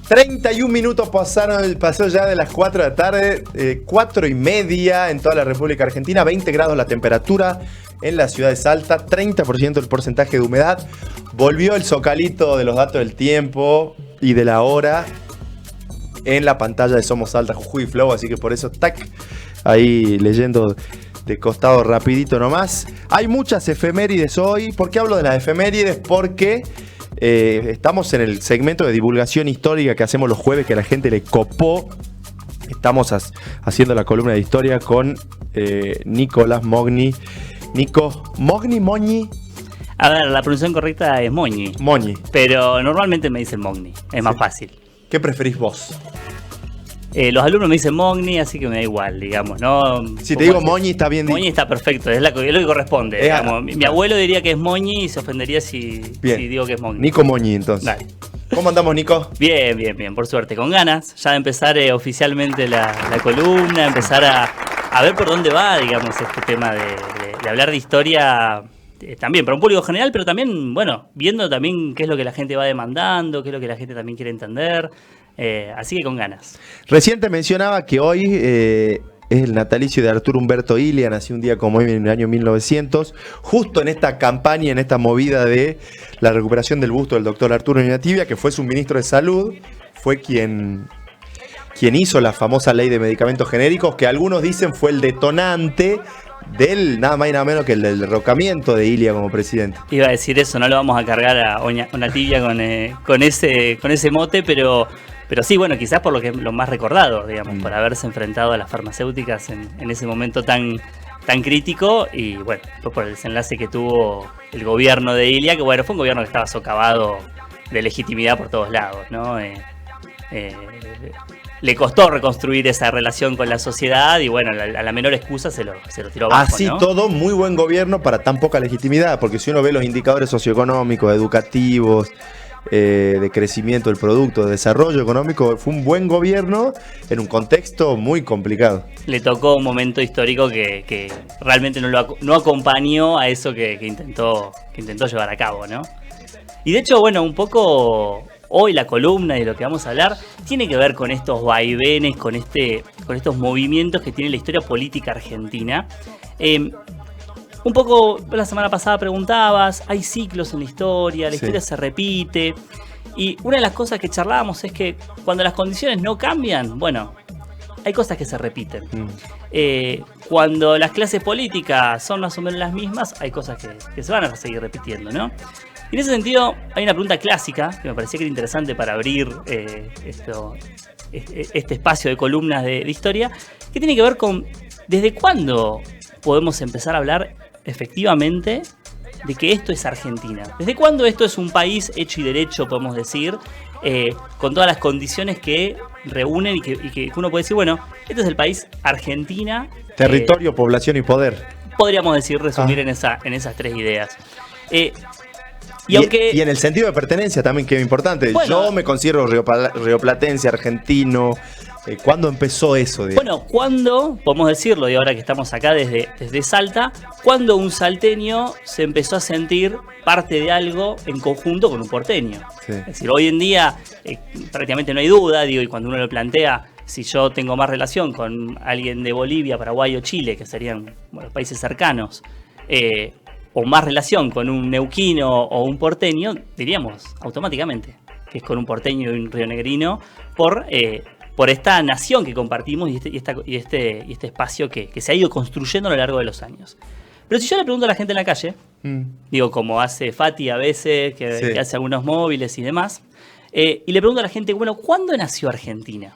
31 minutos pasó ya de las 4 de la tarde, 4:30 en toda la República Argentina, 20 grados la temperatura en la ciudad de Salta, 30% el porcentaje de humedad. Volvió el zocalito de los datos del tiempo y de la hora en la pantalla de Somos Salta, Jujuy y Flow, así que por eso, tac, ahí leyendo de costado rapidito nomás. Hay muchas efemérides hoy. ¿Por qué hablo de las efemérides? Porque estamos en el segmento de divulgación histórica que hacemos los jueves, que a la gente le copó. Estamos haciendo la columna de historia con Nicolás Mogni. Nico, Mogni. A ver, la pronunciación correcta es Moñi. Moñi. Pero normalmente me dicen Mogni, es más fácil. ¿Qué preferís vos? Los alumnos me dicen Mogni, así que me da igual, digamos, ¿no? Si te digo Moñi, está bien. Moñi está perfecto, es lo que corresponde. Digamos. Mi abuelo diría que es Moñi y se ofendería si digo que es Mogni. Nico Moñi, entonces. Dale. ¿Cómo andamos, Nico? Bien, por suerte. Con ganas ya de empezar oficialmente la columna, empezar a ver por dónde va, digamos, este tema de hablar de historia también para un público general, pero también, bueno, viendo también qué es lo que la gente va demandando, qué es lo que la gente también quiere entender. Así que con ganas. Recién te mencionaba que hoy es el natalicio de Arturo Humberto Illia, nació un día como hoy en el año 1900, justo en esta campaña, en esta movida de la recuperación del busto del doctor Arturo Iñatievia, que fue su ministro de Salud, fue quien hizo la famosa ley de medicamentos genéricos, que algunos dicen fue el detonante del nada más y nada menos que el del derrocamiento de Illia como presidente. Iba a decir eso, no lo vamos a cargar a Iñatievia con ese mote, pero sí, bueno, quizás por lo más recordado, digamos, por haberse enfrentado a las farmacéuticas en ese momento tan crítico y, bueno, pues por el desenlace que tuvo el gobierno de Illia, que, bueno, fue un gobierno que estaba socavado de legitimidad por todos lados, ¿no? Le costó reconstruir esa relación con la sociedad y, bueno, a la menor excusa se lo tiró abajo, así, ¿no? Todo muy buen gobierno para tan poca legitimidad, porque si uno ve los indicadores socioeconómicos, educativos, de crecimiento del producto, de desarrollo económico, fue un buen gobierno en un contexto muy complicado. Le tocó un momento histórico que realmente no acompañó a eso que intentó llevar a cabo, ¿no? Y de hecho, bueno, un poco hoy la columna y de lo que vamos a hablar tiene que ver con estos vaivenes, con estos movimientos que tiene la historia política argentina. Un poco la semana pasada preguntabas, hay ciclos en la historia se repite. Y una de las cosas que charlábamos es que cuando las condiciones no cambian, bueno, hay cosas que se repiten. Cuando las clases políticas son más o menos las mismas, hay cosas que se van a seguir repitiendo, ¿no? Y en ese sentido, hay una pregunta clásica que me parecía que era interesante para abrir este espacio de columnas de historia, que tiene que ver con ¿desde cuándo podemos empezar a hablar efectivamente de que esto es Argentina? ¿Desde cuándo esto es un país hecho y derecho, podemos decir, con todas las condiciones que reúnen y que uno puede decir, bueno, este es el país Argentina? Territorio, población y poder. Podríamos decir, resumir en esas tres ideas. Y en el sentido de pertenencia también, que es importante. Bueno, yo me considero rioplatense, argentino. ¿Cuándo empezó eso? Bueno, ¿cuándo, podemos decirlo, y ahora que estamos acá desde Salta, cuando un salteño se empezó a sentir parte de algo en conjunto con un porteño? Sí. Es decir, hoy en día prácticamente no hay duda, y cuando uno lo plantea, si yo tengo más relación con alguien de Bolivia, Paraguay o Chile, que serían países cercanos, o más relación con un neuquino o un porteño, diríamos automáticamente que es con un porteño y un rionegrino por esta nación que compartimos y este espacio que se ha ido construyendo a lo largo de los años. Pero si yo le pregunto a la gente en la calle, digo, como hace Fati a veces, que hace algunos móviles y demás, y le pregunto a la gente, bueno, ¿cuándo nació Argentina?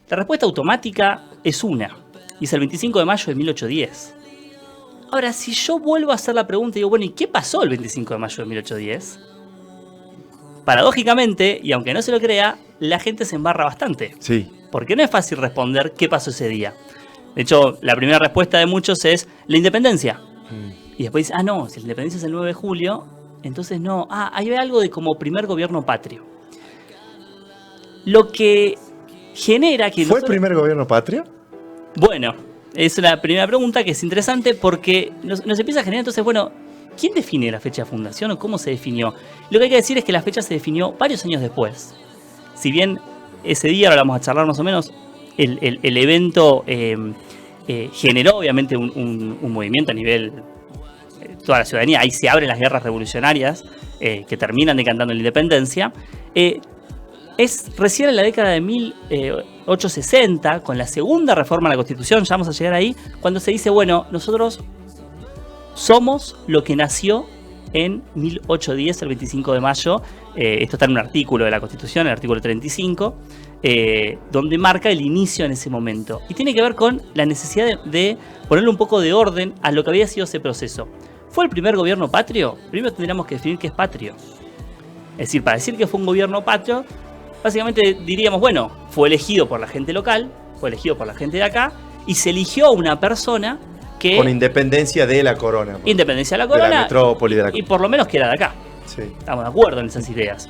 La respuesta automática es una, y es el 25 de mayo de 1810. Ahora, si yo vuelvo a hacer la pregunta y digo, bueno, ¿y qué pasó el 25 de mayo de 1810? Paradójicamente, y aunque no se lo crea, la gente se embarra bastante. Sí. Porque no es fácil responder qué pasó ese día. De hecho, la primera respuesta de muchos es la independencia. Y después dice, no, si la independencia es el 9 de julio, entonces no. Ahí hay algo de como primer gobierno patrio. Lo que genera que... ¿Fue el primer gobierno patrio? Bueno, es la primera pregunta que es interesante porque nos empieza a generar entonces, bueno, ¿quién define la fecha de fundación o cómo se definió? Lo que hay que decir es que la fecha se definió varios años después. si bien ese día, ahora vamos a charlar más o menos, el evento generó obviamente un movimiento a nivel toda la ciudadanía. Ahí se abren las guerras revolucionarias que terminan decantando la independencia. Es recién en la década de 1860, con la segunda reforma a la Constitución, ya vamos a llegar ahí, cuando se dice, bueno, nosotros somos lo que nació en 1810, el 25 de mayo. Esto está en un artículo de la Constitución, el artículo 35, donde marca el inicio en ese momento. Y tiene que ver con la necesidad de ponerle un poco de orden a lo que había sido ese proceso. ¿Fue el primer gobierno patrio? Primero tendríamos que definir qué es patrio. Es decir, para decir que fue un gobierno patrio, básicamente diríamos, bueno, fue elegido por la gente local, fue elegido por la gente de acá, y se eligió a una persona que... Con independencia de la corona. Independencia de la corona. De la metrópoli de la corona. Y por lo menos que era de acá. Sí. Estamos de acuerdo en esas ideas.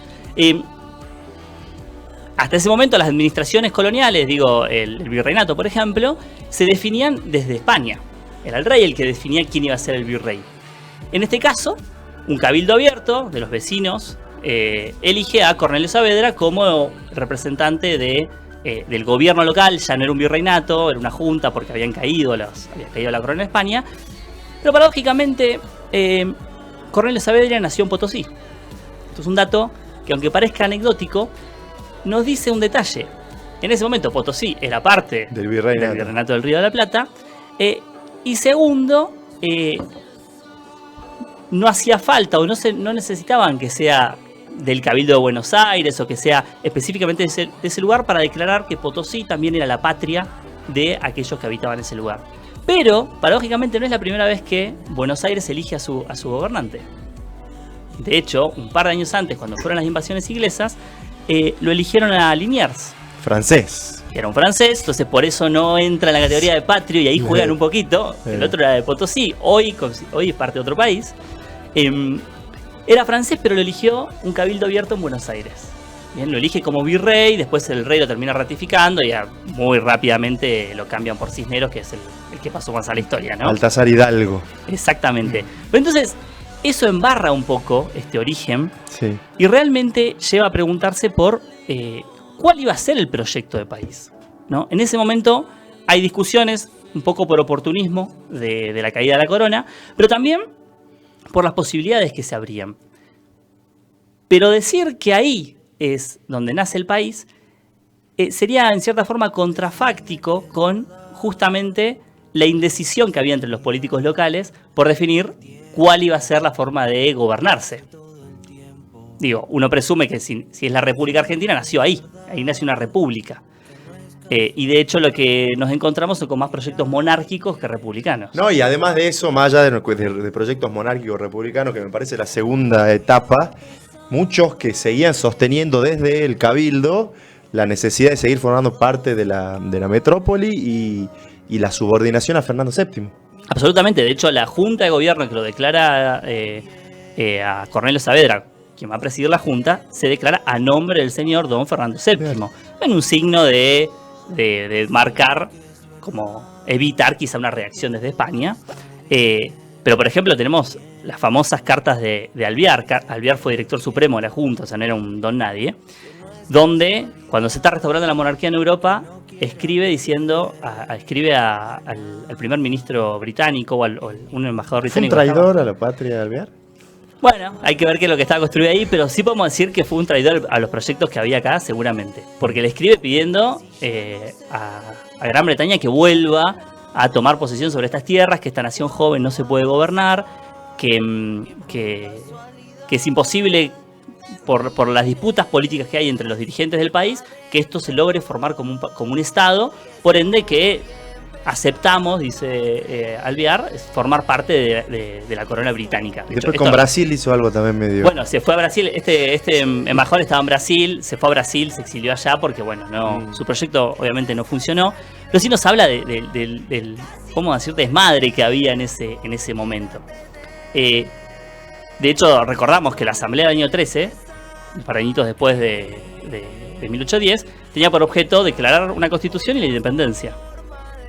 Hasta ese momento las administraciones coloniales, digo, el virreinato, por ejemplo, se definían desde España. Era el rey el que definía quién iba a ser el virrey. En este caso, un cabildo abierto de los vecinos elige a Cornelio Saavedra como representante del gobierno local. Ya no era un virreinato, era una junta porque había caído la corona de España. Pero paradójicamente, Cornelio Saavedra nació en Potosí. Esto es un dato que, aunque parezca anecdótico, nos dice un detalle. En ese momento Potosí era parte del virreinato del Río de la Plata. Y segundo, no hacía falta o no necesitaban que sea del Cabildo de Buenos Aires o que sea específicamente de ese lugar para declarar que Potosí también era la patria de aquellos que habitaban ese lugar. Pero, paradójicamente, no es la primera vez que Buenos Aires elige a su gobernante. De hecho, un par de años antes, cuando fueron las invasiones inglesas, lo eligieron a Liniers. Francés. Era un francés, entonces por eso no entra en la categoría de patrio y ahí juegan un poquito. El otro era de Potosí, hoy es parte de otro país. Era francés, pero lo eligió un cabildo abierto en Buenos Aires. Bien, lo elige como virrey, después el rey lo termina ratificando y muy rápidamente lo cambian por Cisneros, que es el que pasó más a la historia, ¿no? Baltasar Hidalgo. Exactamente. Pero entonces, eso embarra un poco este origen, sí, y realmente lleva a preguntarse por cuál iba a ser el proyecto de país, ¿no? En ese momento hay discusiones, un poco por oportunismo de la caída de la corona, pero también por las posibilidades que se abrían. Pero decir que ahí es donde nace el país sería en cierta forma contrafáctico con justamente la indecisión que había entre los políticos locales por definir cuál iba a ser la forma de gobernarse. Digo, uno presume que si es la República Argentina, nació ahí nació una república. Y de hecho lo que nos encontramos son con más proyectos monárquicos que republicanos. No, y además de eso, más allá de proyectos monárquicos republicanos, que me parece la segunda etapa, muchos que seguían sosteniendo desde el Cabildo la necesidad de seguir formando parte de la metrópoli y la subordinación a Fernando VII. Absolutamente, de hecho la Junta de Gobierno que lo declara a Cornelio Saavedra, quien va a presidir la Junta, se declara a nombre del señor don Fernando VII, en un signo de marcar, como evitar quizá una reacción desde España. Pero por ejemplo tenemos las famosas cartas de Alvear. Alvear fue director supremo de la Junta, o sea, no era un don nadie, donde cuando se está restaurando la monarquía en Europa, escribe al primer ministro británico o un embajador británico. ¿Fue un traidor a la patria de Alvear? Bueno, hay que ver qué es lo que estaba construido ahí, pero sí podemos decir que fue un traidor a los proyectos que había acá, seguramente. Porque le escribe pidiendo a Gran Bretaña que vuelva a tomar posesión sobre estas tierras, que esta nación joven no se puede gobernar, que es imposible por las disputas políticas que hay entre los dirigentes del país, que esto se logre formar como un Estado, por ende que aceptamos, dice Alvear, formar parte de la corona británica. Después con Brasil hizo algo también medio... Bueno, se fue a Brasil, este embajador estaba en Brasil, se fue a Brasil, se exilió allá porque bueno, su proyecto obviamente no funcionó, pero sí nos habla del ¿cómo decir?, desmadre que había en ese momento. De hecho, recordamos que la asamblea del año 13, un par de añitos después de 1810, tenía por objeto declarar una constitución y la independencia.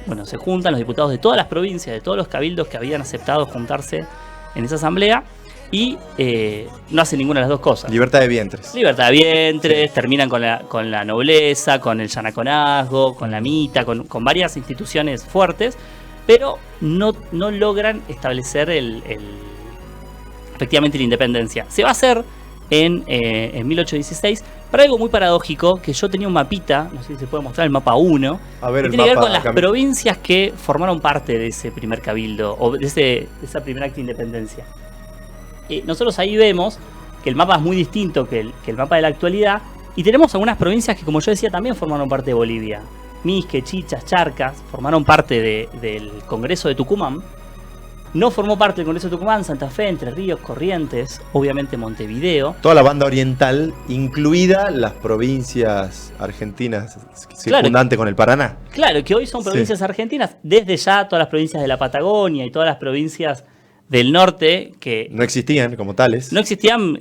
Bueno, se juntan los diputados de todas las provincias, de todos los cabildos que habían aceptado juntarse en esa asamblea, y no hacen ninguna de las dos cosas. Libertad de vientres. Libertad de vientres, terminan con la nobleza, con el yanaconazgo, con la mita, con varias instituciones fuertes, pero no logran establecer efectivamente la independencia. Se va a hacer en 1816, pero algo muy paradójico, que yo tenía un mapita, no sé si se puede mostrar el mapa 1, a ver, que tiene que ver con las provincias que formaron parte de ese primer cabildo, o de esa primera acta de independencia. Nosotros ahí vemos que el mapa es muy distinto que el mapa de la actualidad, y tenemos algunas provincias que, como yo decía, también formaron parte de Bolivia. Misque, Chichas, Charcas, formaron parte del Congreso de Tucumán. No formó parte del Congreso de Tucumán Santa Fe, Entre Ríos, Corrientes, obviamente Montevideo. Toda la banda oriental, incluida las provincias argentinas circundantes con el Paraná. Claro, que hoy son provincias argentinas, desde ya todas las provincias de la Patagonia y todas las provincias del norte que no existían como tales. No existían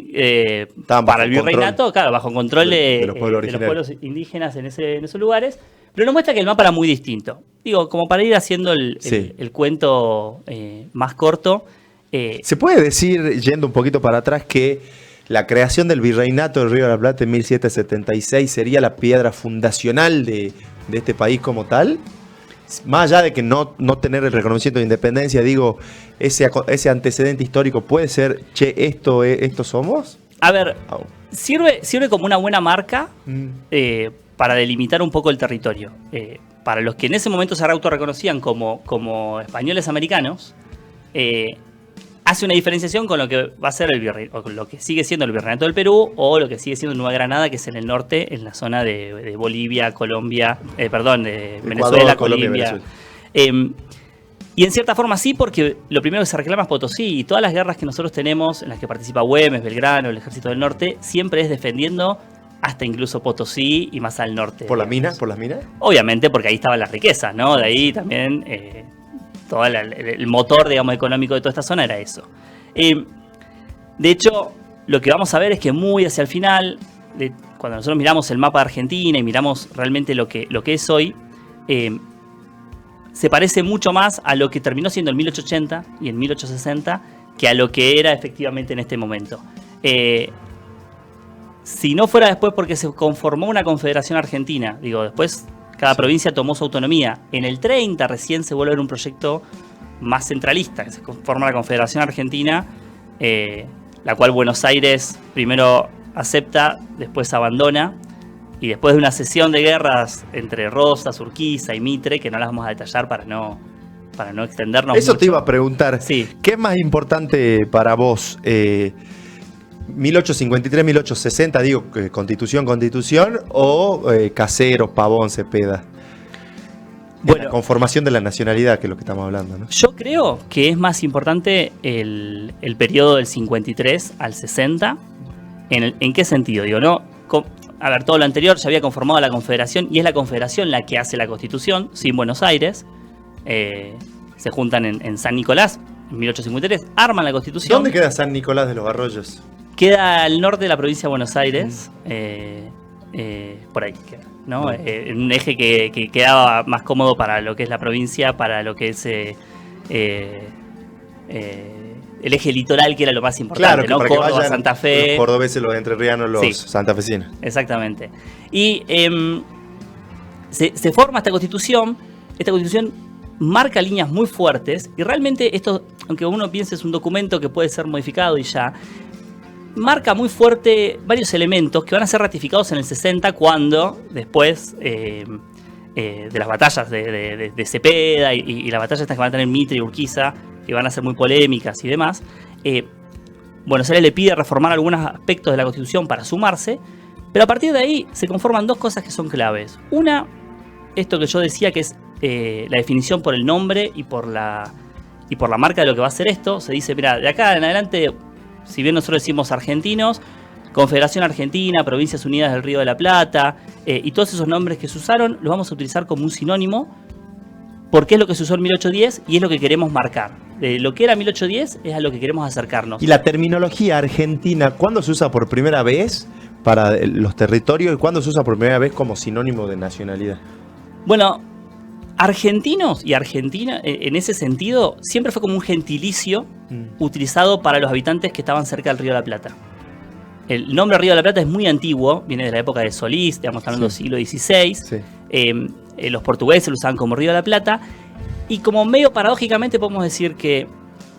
para el virreinato, claro, bajo control de los pueblos indígenas en esos lugares. Pero nos muestra que el mapa era muy distinto. Digo, como para ir haciendo el cuento más corto. ¿Se puede decir, yendo un poquito para atrás, que la creación del Virreinato del Río de la Plata en 1776 sería la piedra fundacional de este país como tal? Más allá de que no tener el reconocimiento de independencia, digo, ese antecedente histórico puede ser, esto somos. A ver, sirve como una buena marca para delimitar un poco el territorio. Para los que en ese momento se autorreconocían como españoles americanos, hace una diferenciación con lo que va a ser o con lo que sigue siendo el Virreinato del Perú, o lo que sigue siendo Nueva Granada, que es en el norte, en la zona de Bolivia, Colombia, de Venezuela, Colombia. Y en cierta forma sí, porque lo primero que se reclama es Potosí, y todas las guerras que nosotros tenemos, en las que participa Güemes, Belgrano, el Ejército del Norte, siempre es defendiendo hasta incluso Potosí y más al norte. ¿Por las minas? ¿Por las minas? Obviamente, porque ahí estaban las riquezas, ¿no? De ahí también todo el motor, digamos, económico de toda esta zona era eso. De hecho, lo que vamos a ver es que muy hacia el final, cuando nosotros miramos el mapa de Argentina y miramos realmente lo que es hoy, se parece mucho más a lo que terminó siendo en 1880 y en 1860 que a lo que era efectivamente en este momento. Si no fuera después porque se conformó una confederación argentina, digo, después cada provincia tomó su autonomía. En el 30 recién se vuelve a ver un proyecto más centralista, que se forma la Confederación Argentina, la cual Buenos Aires primero acepta, después abandona, y después de una sesión de guerras entre Rosas, Urquiza y Mitre, que no las vamos a detallar para no extendernos Eso mucho. Te iba a preguntar, sí. ¿Qué es más importante para vos? 1853, 1860, digo, constitución, o Caseros, Pavón, Cepeda. Bueno, la conformación de la nacionalidad, que es lo que estamos hablando, ¿no? Yo creo que es más importante el periodo del 53 al 60. ¿En qué sentido? Digo, ¿no? A ver, todo lo anterior ya había conformado la Confederación, y es la Confederación la que hace la Constitución, sin Buenos Aires. Se juntan en San Nicolás, en 1853, arman la Constitución. ¿Dónde queda San Nicolás de los Arroyos? Queda al norte de la provincia de Buenos Aires, por ahí queda, ¿no? En un eje que quedaba más cómodo para lo que es la provincia, para lo que es el eje litoral, que era lo más importante, claro, ¿no? Córdoba, Santa Fe. Los cordobeses, los entrerrianos, los santafesinos. Exactamente. Y se forma esta constitución. Esta constitución marca líneas muy fuertes, y realmente esto, aunque uno piense es un documento que puede ser modificado y ya, marca muy fuerte varios elementos que van a ser ratificados en el 60, cuando después de las batallas de Cepeda y las batallas estas que van a tener Mitre y Urquiza, que van a ser muy polémicas y demás, Buenos Aires le pide reformar algunos aspectos de la Constitución para sumarse, pero a partir de ahí se conforman dos cosas que son claves. Una, esto que yo decía, que es la definición por el nombre y por la marca de lo que va a ser esto. Se dice, mira, de acá en adelante, si bien nosotros decimos argentinos, Confederación Argentina, Provincias Unidas del Río de la Plata, y todos esos nombres que se usaron, los vamos a utilizar como un sinónimo, porque es lo que se usó en 1810 y es lo que queremos marcar. De lo que era 1810 es a lo que queremos acercarnos. ¿Y la terminología argentina, cuándo se usa por primera vez para los territorios y cuándo se usa por primera vez como sinónimo de nacionalidad? Bueno, argentinos y Argentina, en ese sentido, siempre fue como un gentilicio utilizado para los habitantes que estaban cerca del Río de la Plata. El nombre Río de la Plata es muy antiguo, viene de la época de Solís, estamos hablando del siglo XVI. Sí. Los portugueses lo usaban como Río de la Plata. Y como medio paradójicamente podemos decir que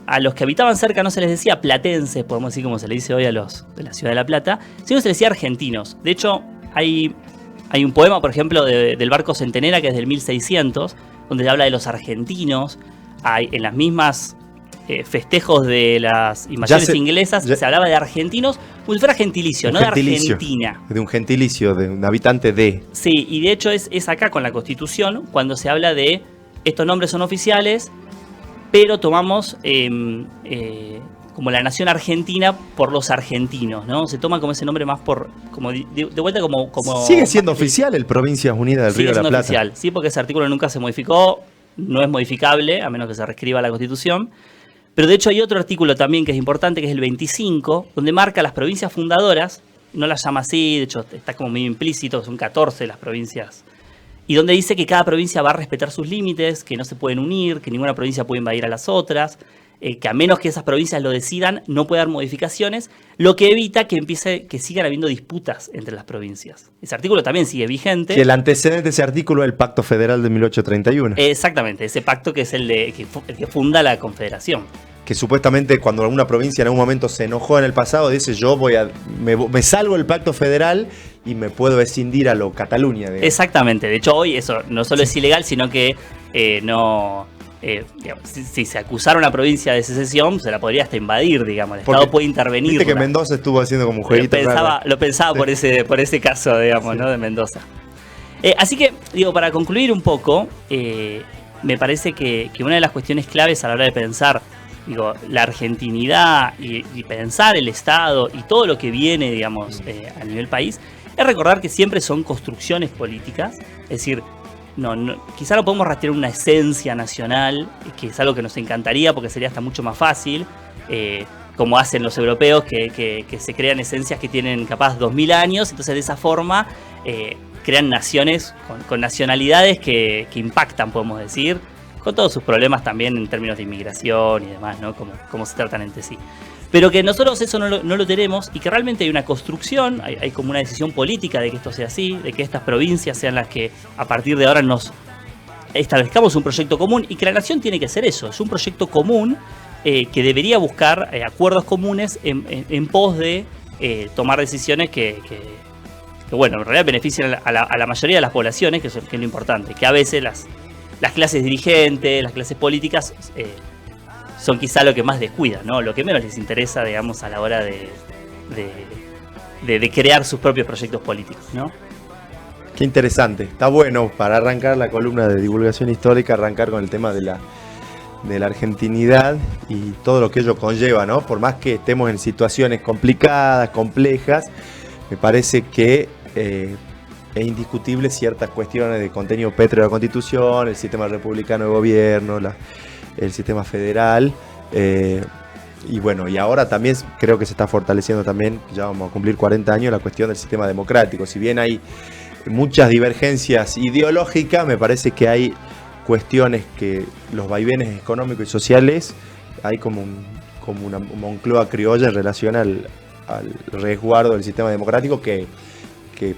a los que habitaban cerca no se les decía platenses, podemos decir como se le dice hoy a los de la ciudad de La Plata, sino se les decía argentinos. De hecho, hay un poema, por ejemplo, del barco Centenera, que es del 1600, donde se habla de los argentinos. En las mismas festejos de las invasiones inglesas se hablaba de argentinos, como si fuera gentilicio, no gentilicio, de Argentina. De un gentilicio, de un habitante de. Sí, y de hecho es acá con la Constitución cuando se habla de estos nombres son oficiales, pero tomamos como la nación argentina por los argentinos, ¿no? Se toma como ese nombre más por, como de vuelta como... Sigue siendo oficial el Provincias Unidas del Río de la Plata. Sigue siendo oficial, sí, porque ese artículo nunca se modificó, no es modificable, a menos que se reescriba la Constitución. Pero de hecho hay otro artículo también que es importante, que es el 25, donde marca las provincias fundadoras, no las llama así, de hecho está como medio implícito, son 14 las provincias, y donde dice que cada provincia va a respetar sus límites, que no se pueden unir, que ninguna provincia puede invadir a las otras, que a menos que esas provincias lo decidan, no puede haber modificaciones, lo que evita que sigan habiendo disputas entre las provincias. Ese artículo también sigue vigente. Que el antecedente de ese artículo es el Pacto Federal de 1831. Exactamente, ese pacto que es el que funda la Confederación. Que supuestamente cuando alguna provincia en algún momento se enojó en el pasado, dice yo me salgo del Pacto Federal y me puedo escindir a lo Cataluña. Digamos. Exactamente, de hecho hoy eso no solo es ilegal, sino que digamos, si se acusara una provincia de secesión, se la podría hasta invadir, digamos, el Estado puede intervenir. Viste que Mendoza estuvo haciendo como un jueguito. Lo pensaba sí. por ese caso, digamos, ¿no? De Mendoza. Así que, para concluir un poco, me parece que una de las cuestiones claves a la hora de pensar la argentinidad y pensar el Estado y todo lo que viene, digamos, a nivel país, es recordar que siempre son construcciones políticas, es decir, quizá no podemos rastrear una esencia nacional, que es algo que nos encantaría porque sería hasta mucho más fácil, como hacen los europeos, que se crean esencias que tienen capaz 2000 años, entonces de esa forma crean naciones con nacionalidades que impactan, podemos decir, con todos sus problemas también en términos de inmigración y demás, ¿no? Cómo se tratan entre sí. Pero que nosotros eso no lo tenemos y que realmente hay una construcción, hay como una decisión política de que esto sea así, de que estas provincias sean las que a partir de ahora nos establezcamos un proyecto común y que la nación tiene que ser eso, es un proyecto común que debería buscar acuerdos comunes en pos de tomar decisiones que bueno, en realidad beneficien a la mayoría de las poblaciones, que es lo importante, que a veces las clases dirigentes, las clases políticas son quizá lo que más descuidan, ¿no? Lo que menos les interesa, digamos, a la hora de crear sus propios proyectos políticos, ¿no? Qué interesante. Está bueno para arrancar la columna de divulgación histórica, arrancar con el tema de la argentinidad y todo lo que ello conlleva, ¿no? Por más que estemos en situaciones complicadas, complejas, me parece que es indiscutible ciertas cuestiones de contenido pétreo de la Constitución, el sistema republicano de gobierno, el sistema federal, y bueno, y ahora también creo que se está fortaleciendo también, ya vamos a cumplir 40 años, la cuestión del sistema democrático. Si bien hay muchas divergencias ideológicas, me parece que hay cuestiones que los vaivenes económicos y sociales, hay como una Moncloa criolla en relación al resguardo del sistema democrático que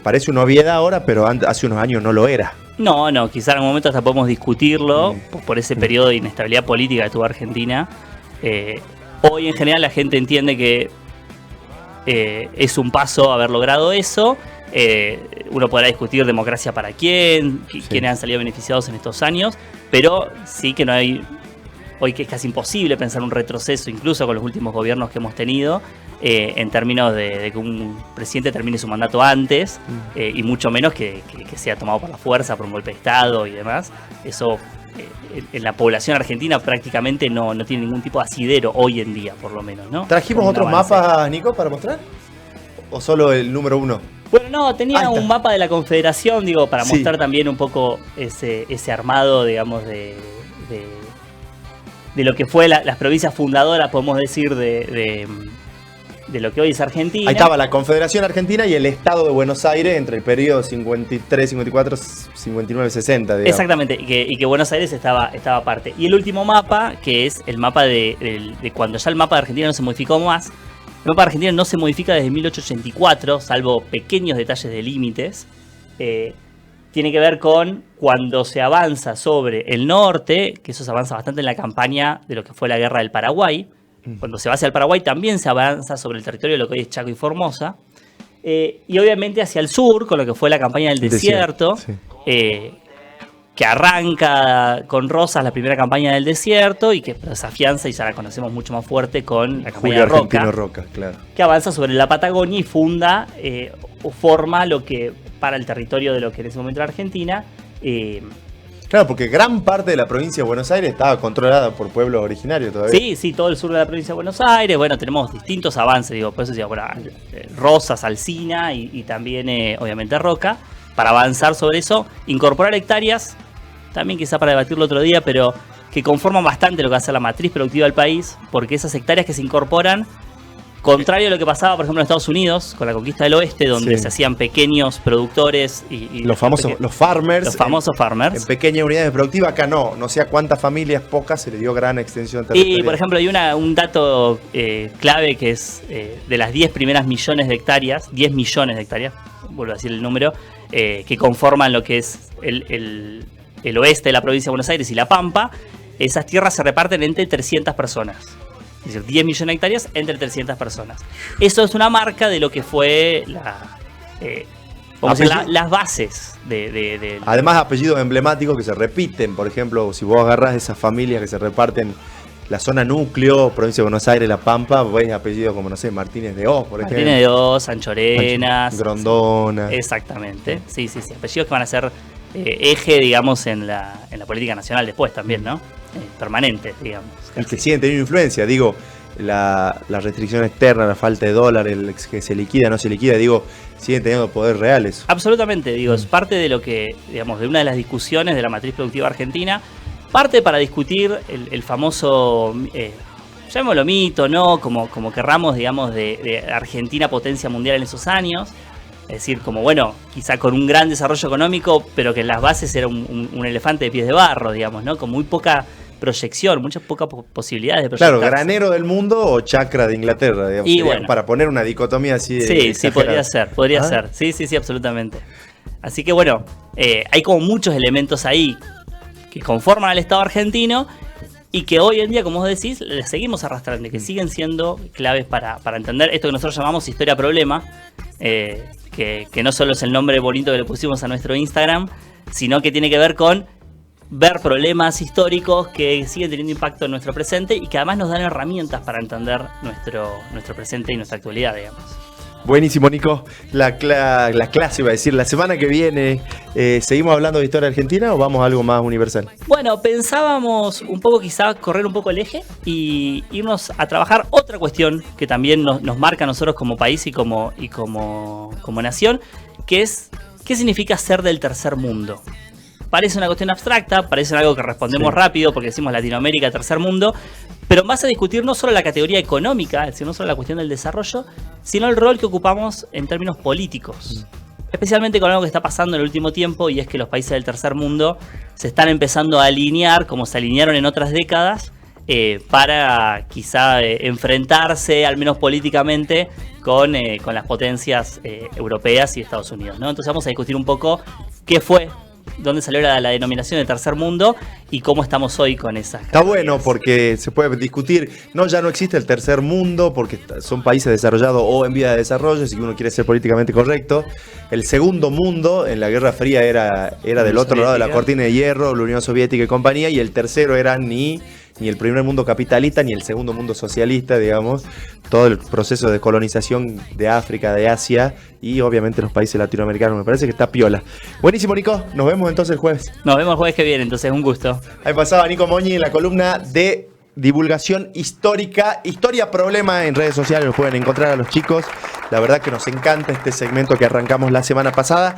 parece una obviedad ahora, pero hace unos años no lo era. No, quizá en algún momento hasta podemos discutirlo por ese periodo de inestabilidad política que tuvo Argentina. Hoy en general la gente entiende que es un paso haber logrado eso. Uno podrá discutir democracia para quiénes han salido beneficiados en estos años, pero sí que no hay, hoy que es casi imposible pensar un retroceso, incluso con los últimos gobiernos que hemos tenido, en términos de que un presidente termine su mandato antes, y mucho menos que sea tomado por la fuerza, por un golpe de Estado y demás. Eso en la población argentina prácticamente no tiene ningún tipo de asidero hoy en día, por lo menos, ¿no? ¿Trajimos otros mapas, Nico, para mostrar? ¿O solo el número 1? Bueno, tenía un mapa de la Confederación, para mostrar también un poco ese armado, digamos, de lo que fue las provincias fundadoras, podemos decir, de lo que hoy es Argentina. Ahí estaba la Confederación Argentina y el Estado de Buenos Aires entre el periodo 53, 54, 59, 60. Digamos. Exactamente, y que Buenos Aires estaba aparte. Y el último mapa, que es el mapa de cuando ya el mapa de Argentina no se modificó más. El mapa de Argentina no se modifica desde 1884, salvo pequeños detalles de límites. Tiene que ver con cuando se avanza sobre el norte, que eso se avanza bastante en la campaña de lo que fue la Guerra del Paraguay. Cuando se va hacia el Paraguay también se avanza sobre el territorio de lo que hoy es Chaco y Formosa. Y obviamente hacia el sur, con lo que fue la campaña del desierto, sí. Que arranca con Rosas la primera campaña del desierto y que se afianza y ya la conocemos mucho más fuerte con la campaña de Roca, claro. Que avanza sobre la Patagonia y funda o forma lo que para el territorio de lo que en ese momento era Argentina. Claro, porque gran parte de la provincia de Buenos Aires estaba controlada por pueblos originarios todavía. Sí, todo el sur de la provincia de Buenos Aires. Bueno, tenemos distintos avances, digo, por eso decía, bueno, Rosas, Alsina y también, obviamente, Roca. Para avanzar sobre eso, incorporar hectáreas, también quizá para debatirlo otro día, pero que conforman bastante lo que va a ser la matriz productiva del país, porque esas hectáreas que se incorporan, contrario a lo que pasaba, por ejemplo, en Estados Unidos, con la conquista del oeste, donde se hacían pequeños productores y los famosos los farmers. Los famosos farmers. En pequeñas unidades productivas, acá no sé a cuántas familias, pocas, se le dio gran extensión territorial. Y, por ejemplo, hay un dato clave que es de las 10 primeras millones de hectáreas, 10 millones de hectáreas, vuelvo a decir el número, que conforman lo que es el oeste de la provincia de Buenos Aires y La Pampa. Esas tierras se reparten entre 300 personas. Es decir, 10 millones de hectáreas entre 300 personas. Eso es una marca de lo que fue las bases de además, apellidos emblemáticos que se repiten. Por ejemplo, si vos agarrás esas familias que se reparten la zona núcleo, provincia de Buenos Aires, La Pampa, ves apellidos como, no sé, Martínez de Oz, por ejemplo. Martínez de Oz, Anchorenas. Grondona. Exactamente. Sí. Apellidos que van a ser eje, digamos, en la política nacional después también, ¿no? Permanente, digamos. Y que siguen teniendo influencia, digo, la restricción externa, la falta de dólar, el que se liquida, no se liquida, digo, siguen teniendo poder reales. Absolutamente, digo, es parte de lo que, digamos, de una de las discusiones de la matriz productiva argentina, parte para discutir el famoso, llamémoslo mito, ¿no? Como querramos, digamos, de Argentina potencia mundial en esos años. Es decir, como bueno, quizá con un gran desarrollo económico, pero que en las bases era un elefante de pies de barro, digamos, ¿no? Con muy poca proyección, muchas pocas posibilidades de proyectarse. Claro, granero del mundo o chacra de Inglaterra, digamos. Y bueno, para poner una dicotomía así. Sí, podría ser. Sí, absolutamente. Así que bueno, hay como muchos elementos ahí que conforman al Estado argentino y que hoy en día, como vos decís, le seguimos arrastrando y que siguen siendo claves para entender esto que nosotros llamamos historia-problema, que no solo es el nombre bonito que le pusimos a nuestro Instagram, sino que tiene que ver con ver problemas históricos que siguen teniendo impacto en nuestro presente y que además nos dan herramientas para entender nuestro presente y nuestra actualidad, digamos. Buenísimo, Nico. La clase, iba a decir, la semana que viene, ¿seguimos hablando de historia argentina o vamos a algo más universal? Bueno, pensábamos un poco quizás correr un poco el eje y irnos a trabajar otra cuestión que también nos marca a nosotros como país y como nación, que es ¿qué significa ser del tercer mundo? Parece una cuestión abstracta, parece algo que respondemos rápido porque decimos Latinoamérica, tercer mundo, pero vas a discutir no solo la categoría económica, es decir, no solo la cuestión del desarrollo, sino el rol que ocupamos en términos políticos. Especialmente con algo que está pasando en el último tiempo, y es que los países del tercer mundo se están empezando a alinear, como se alinearon en otras décadas, para quizá enfrentarse, al menos políticamente, con las potencias europeas y Estados Unidos, ¿no? Entonces vamos a discutir un poco qué fue, dónde salió la denominación de tercer mundo y cómo estamos hoy con esas. Está bueno porque se puede discutir, ya no existe el tercer mundo porque son países desarrollados o en vía de desarrollo, si uno quiere ser políticamente correcto. El segundo mundo en la Guerra Fría era del otro lado de la cortina de hierro, la Unión Soviética y compañía, y el tercero era ni el primer mundo capitalista ni el segundo mundo socialista, digamos. Todo el proceso de colonización de África, de Asia y obviamente los países latinoamericanos. Me parece que está piola. Buenísimo, Nico. Nos vemos entonces el jueves. Nos vemos el jueves que viene, entonces un gusto. Ahí pasaba Nico Moñi en la columna de divulgación histórica, Historia Problema, en redes sociales. Lo pueden encontrar a los chicos. La verdad que nos encanta este segmento que arrancamos la semana pasada.